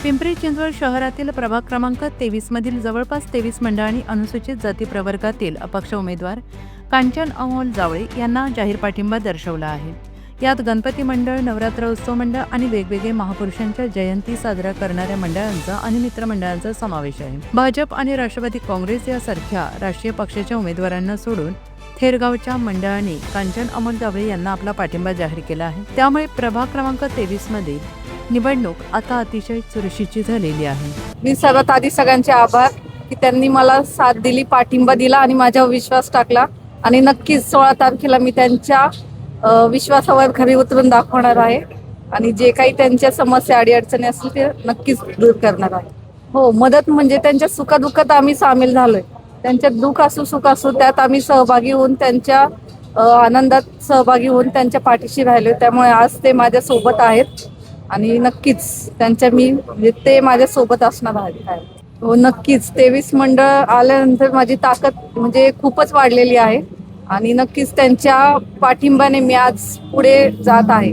पिंपरी चिंचवड शहरातील प्रभाग क्रमांक 23 मधील जवळपास 23 मंडळांनी अनुसूचित जाती प्रवर्गातील अपक्ष उमेदवार कांचन अमोल जावळे यांना जाहीर पाठिंबा दर्शवला आहे. यात गणपती मंडळ, नवरात्र उत्सव मंडळ आणि वेगवेगळे महापुरुषांच्या जयंती साजरा करणाऱ्या मंडळांचा आणि मित्रमंडळांचा समावेश आहे. भाजप आणि राष्ट्रवादी काँग्रेस यासारख्या राष्ट्रीय पक्षाच्या उमेदवारांना सोडून थेरगावच्या मंडळाने कांचन अमोल जावळे यांना आपला पाठिंबा जाहीर केला आहे. त्यामुळे प्रभाग क्रमांक 23 मध्ये निवडणूक आता अतिशय चुरशीची झालेली आहे. मी सर्वात आधी सगळ्यांचे आभार की त्यांनी मला साथ दिली, पाठिंबा दिला आणि माझ्यावर विश्वास टाकला. आणि नक्कीच 16 तारखेला मी त्यांच्या विश्वासावर खरी उतरून दाखवणार आहे आणि जे काही त्यांच्या समस्या अडीअडचणी असतील ते नक्कीच दूर करणार आहे. हो, मदत म्हणजे त्यांच्या सुखदुःखात आम्ही सामील झालोय. त्यांच्यात दुःख असो सुख असो त्यात आम्ही सहभागी होऊन त्यांच्या आनंदात सहभागी होऊन त्यांच्या पाठीशी राहिलोय. त्यामुळे आज ते माझ्या सोबत आहेत आणि नक्कीच म्हणजे ते माझ्या सोबत असणार आहे. हो, नक्कीच 23 मंडळ आल्यानंतर माझी ताकद म्हणजे खूपच वाढलेली आहे आणि नक्कीच त्यांच्या पाठिंब्याने मी आज पुढे जात आहे.